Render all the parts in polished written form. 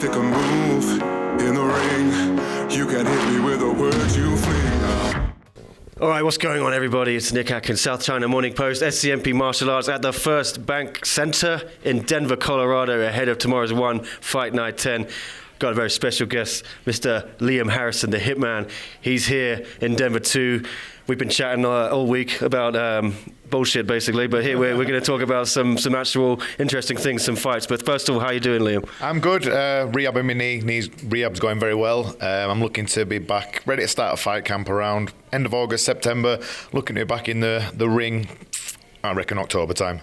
Pick a move in the ring. You can hit me with the words you fling. All right, what's going on, everybody? It's Nick Atkins, South China Morning Post, SCMP Martial Arts at the First Bank Center in Denver, Colorado, ahead of tomorrow's One Fight Night 10. Got a very special guest, Mr. Liam Harrison, the Hitman. He's here in Denver too. We've been chatting all week about bullshit, basically, but here we're going to talk about some actual interesting things, some fights. But first of all, how you doing, Liam? I'm good. Rehabbing my knee. Rehab's going very well. I'm looking to be back, ready to start a fight camp around end of August, September. Looking to be back in the ring, I reckon October time.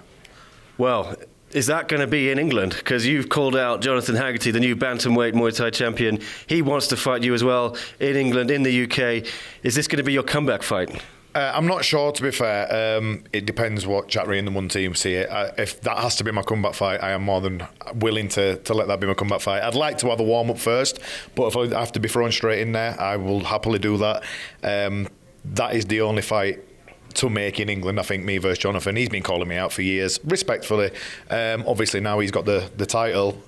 Well, is that going to be in England? Because you've called out Jonathan Haggerty, the new bantamweight Muay Thai champion. He wants to fight you as well in England, in the UK. Is this going to be your comeback fight? I'm not sure, to be fair. It depends what Chattery and the One team see it. If that has to be my comeback fight, I am more than willing to let that be my comeback fight. I'd like to have a warm-up first, but if I have to be thrown straight in there, I will happily do that. That is the only fight to make in England, I think, me versus Jonathan. He's been calling me out for years, respectfully. Obviously, now he's got the title.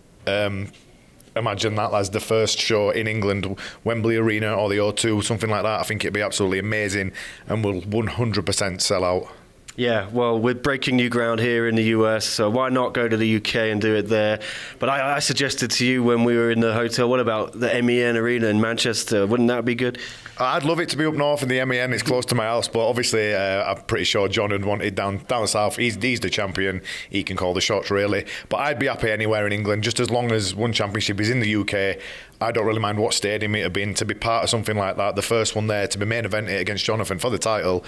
Imagine that as the first show in England, Wembley Arena or the O2, something like that. I think it'd be absolutely amazing and will 100% sell out. Yeah, well, we're breaking new ground here in the US, so why not go to the UK and do it there? But I suggested to you when we were in the hotel, what about the MEN Arena in Manchester? Wouldn't that be good? I'd love it to be up north in the MEN. It's close to my house, but obviously I'm pretty sure John would want it down south. He's the champion. He can call the shots, really. But I'd be happy anywhere in England, just as long as one championship is in the UK. I don't really mind what stadium it had been, to be part of something like that. The first one there, to be main event it against Jonathan for the title.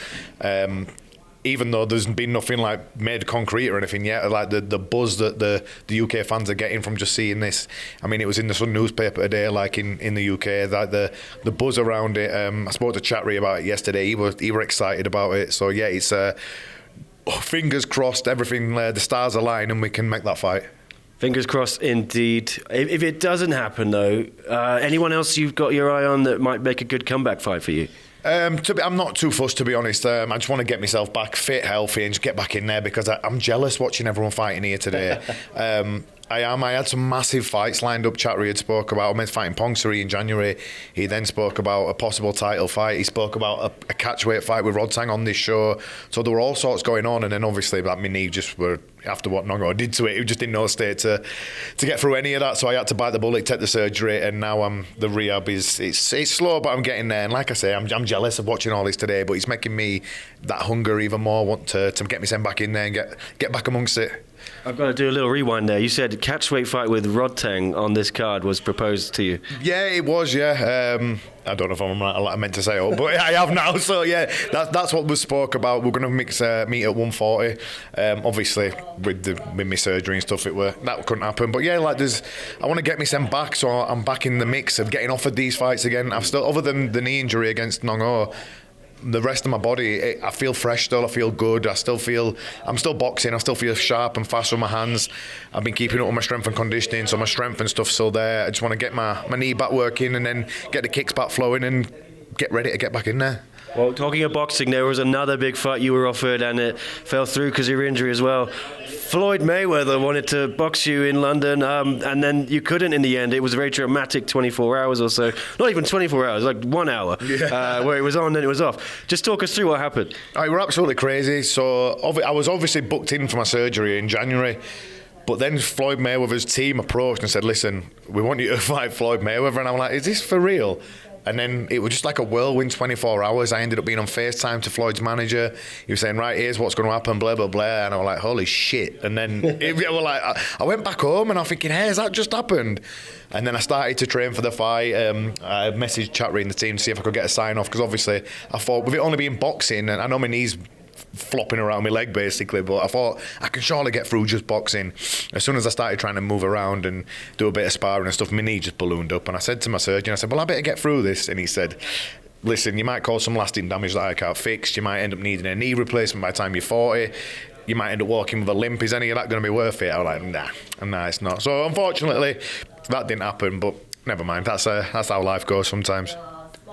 Even though there's been nothing like made concrete or anything yet, like the buzz that the UK fans are getting from just seeing this. I mean, it was in the Sun newspaper today, like in the UK, like the buzz around it. I spoke to Chattery about it yesterday. He were excited about it. So yeah, it's fingers crossed, everything, the stars align and we can make that fight. Fingers crossed, indeed. If it doesn't happen, though, anyone else you've got your eye on that might make a good comeback fight for you? I'm not too fussed, to be honest. I just want to get myself back fit, healthy, and just get back in there because I'm jealous watching everyone fighting here today. I had some massive fights lined up. Chattery had spoke about, I meant fighting Pongsari in January. He then spoke about a possible title fight. He spoke about a catchweight fight with Rodtang on this show. So there were all sorts going on, and then obviously my knee just were, after what Nongo did to it, he was just in no state to get through any of that. So I had to bite the bullet, take the surgery, and now the rehab it's slow, but I'm getting there. And like I say, I'm jealous of watching all this today, but it's making me that hunger even more, want to get myself back in there and get back amongst it. I've got to do a little rewind there. You said a catchweight fight with Rodtang on this card was proposed to you. Yeah, it was, yeah. I don't know if I meant to say it, but I have now. So, yeah, that's what was spoke about. We're going to meet at 140. Obviously, with my surgery and stuff, that couldn't happen. But, yeah, I want to get myself back, so I'm back in the mix of getting offered these fights again. I've still, other than the knee injury against Nongo, the rest of my body, I feel fresh still, I feel good, I'm still boxing, I still feel sharp and fast with my hands. I've been keeping up with my strength and conditioning, so my strength and stuff's still there. I just want to get my knee back working and then get the kicks back flowing and get ready to get back in there. Well, talking of boxing, there was another big fight you were offered and it fell through because of your injury as well. Floyd Mayweather wanted to box you in London, and then you couldn't in the end. It was a very dramatic 24 hours or so. Not even 24 hours, like 1 hour, where it was on and it was off. Just talk us through what happened. We were absolutely crazy. So I was obviously booked in for my surgery in January. But then Floyd Mayweather's team approached and said, listen, we want you to fight Floyd Mayweather. And I'm like, is this for real? And then it was just like a whirlwind 24 hours. I ended up being on FaceTime to Floyd's manager. He was saying, right, here's what's going to happen, blah, blah, blah. And I was like, holy shit. And then I went back home and I'm thinking, hey, has that just happened? And then I started to train for the fight. I messaged Chattery in the team to see if I could get a sign-off, because obviously I thought, with it only being boxing, and I know my knees flopping around my leg basically, but I thought I can surely get through just boxing. As soon as I started trying to move around and do a bit of sparring and stuff, my knee just ballooned up, and I said to my surgeon, I said, well, I better get through this. And he said, listen, you might cause some lasting damage that I can't fix. You might end up needing a knee replacement by the time you're 40. You might end up walking with a limp. Is any of that going to be worth it? I was like, nah, it's not. So unfortunately that didn't happen, but never mind. That's how life goes sometimes.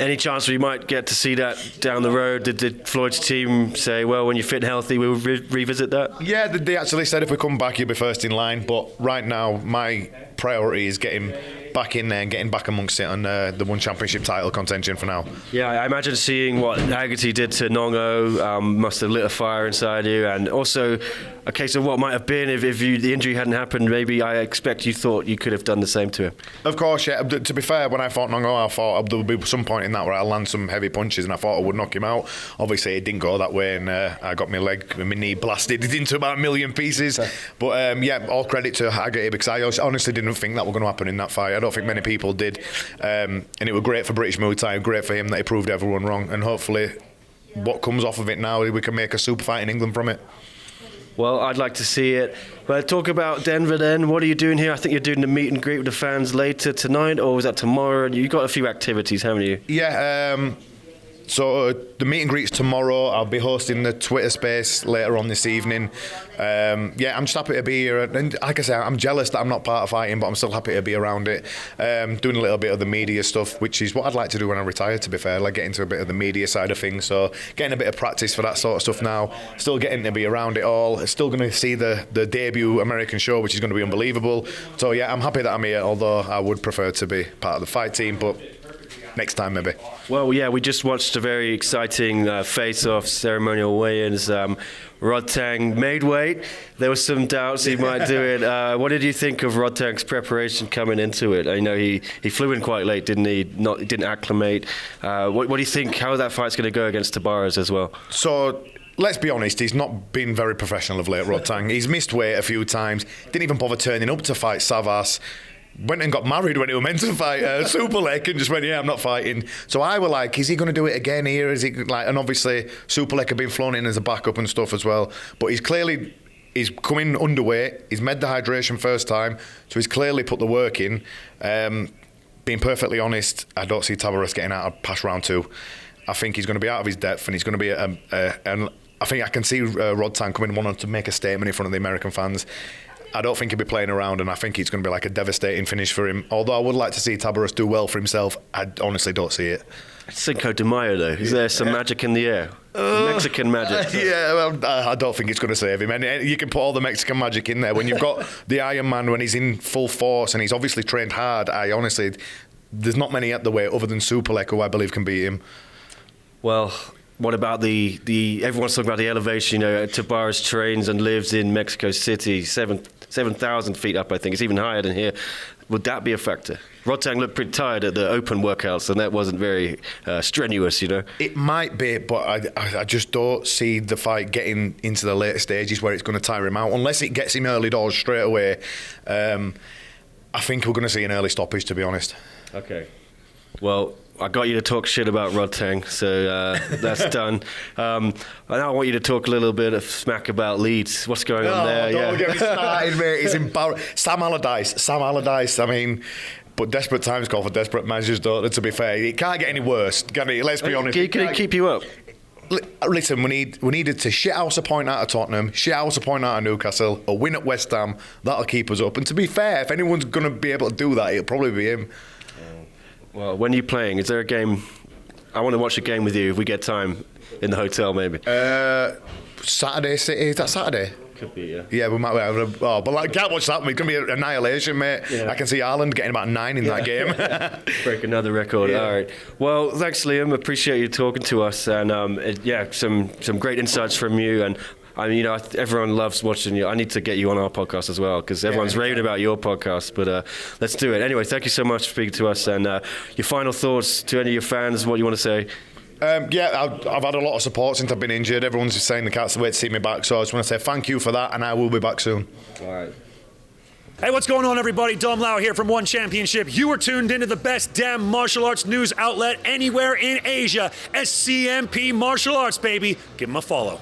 Any chance we might get to see that down the road? Did Floyd's team say, well, when you're fit and healthy, we'll revisit that? Yeah, they actually said if we come back, you'll be first in line. But right now, my priority is getting get back in there and getting back amongst it on the One Championship title contention for now. Yeah, I imagine seeing what Haggerty did to Nongo must have lit a fire inside you, and also a case of what might have been if the injury hadn't happened. Maybe I expect you thought you could have done the same to him. Of course, yeah. To be fair, when I fought Nongo, I thought there would be some point in that where I'll land some heavy punches, and I thought I would knock him out. Obviously, it didn't go that way, and I got my knee blasted into about a million pieces. But yeah, all credit to Haggerty, because I honestly didn't think that was going to happen in that fight. I don't think many people did, and it was great for British Muay Thai, great for him that he proved everyone wrong, and hopefully what comes off of it now, we can make a super fight in England from it. Well, I'd like to see it. But talk about Denver then. What are you doing here? I think you're doing the meet and greet with the fans later tonight, or was that tomorrow? You've got a few activities, haven't you? Yeah, so the meet and greet's tomorrow. I'll be hosting the Twitter space later on this evening. Yeah, I'm just happy to be here. And like I say, I'm jealous that I'm not part of fighting, but I'm still happy to be around it. Doing a little bit of the media stuff, which is what I'd like to do when I retire, to be fair. Like get into a bit of the media side of things. So getting a bit of practice for that sort of stuff now. Still getting to be around it all. Still going to see the debut American show, which is going to be unbelievable. So yeah, I'm happy that I'm here, although I would prefer to be part of the fight team. But next time, maybe. Well, yeah, we just watched a very exciting face-off ceremonial weigh-ins. Rodtang made weight. There was some doubts he might do it. What did you think of Rodtang's preparation coming into it? I know he flew in quite late, didn't he? He didn't acclimate. What do you think? How that fight's going to go against Tabares as well? So let's be honest, he's not been very professional of late, Rodtang. He's missed weight a few times. Didn't even bother turning up to fight Savas. Went and got married when he was meant to fight Superlek and just went, yeah, I'm not fighting. So I were like, is he going to do it again here? Is he like? And obviously Superlek had been flown in as a backup and stuff as well. But he's coming underweight. He's made the hydration first time, so he's clearly put the work in. Being perfectly honest, I don't see Tabares getting out of past round 2. I think he's going to be out of his depth, and he's going to be and I think I can see Rodtang coming wanting to make a statement in front of the American fans. I don't think he'll be playing around, and I think it's going to be like a devastating finish for him. Although I would like to see Tabares do well for himself, I honestly don't see it. Cinco de Mayo, though. Is there some magic in the air? Mexican magic. Yeah, well, I don't think it's going to save him. And you can put all the Mexican magic in there. When you've got the Iron Man, when he's in full force and he's obviously trained hard, there's not many at the weight other than Superlek, who I believe can beat him. Well, what about the everyone's talking about the elevation, Tabares trains and lives in Mexico City, 7,000 feet up, I think. It's even higher than here. Would that be a factor? Rodtang looked pretty tired at the open workouts, and that wasn't very strenuous, It might be, but I just don't see the fight getting into the later stages where it's going to tire him out. Unless it gets him early doors straight away, I think we're going to see an early stoppage, to be honest. Okay. Well, I got you to talk shit about Rodtang, so that's done. And now I want you to talk a little bit of smack about Leeds. What's going on there? Don't get me started, mate. He's embarrassed. Sam Allardyce. I mean, but desperate times call for desperate measures, don't they, to be fair? It can't get any worse, can it? Let's be honest. Can it keep you up? Listen, we needed to shithouse a point out of Tottenham, shithouse a point out of Newcastle, a win at West Ham. That'll keep us up. And to be fair, if anyone's going to be able to do that, it'll probably be him. Well, when are you playing? Is there a game? I want to watch a game with you if we get time in the hotel, maybe. Saturday City. Is that Saturday? Could be, yeah. Yeah, we might have. But I can't watch that. It's going to be an annihilation, mate. Yeah. I can see Ireland getting about 9 in that game. Break another record. Yeah. All right. Well, thanks, Liam. Appreciate you talking to us, and some great insights from you. And I mean, everyone loves watching you. I need to get you on our podcast as well, because everyone's raving about your podcast. But let's do it. Anyway, thank you so much for speaking to us. And your final thoughts to any of your fans, what you want to say? I've had a lot of support since I've been injured. Everyone's just saying they can't wait to see me back. So I just want to say thank you for that, and I will be back soon. All right. Hey, what's going on, everybody? Dom Lau here from One Championship. You are tuned into the best damn martial arts news outlet anywhere in Asia. SCMP Martial Arts, baby. Give them a follow.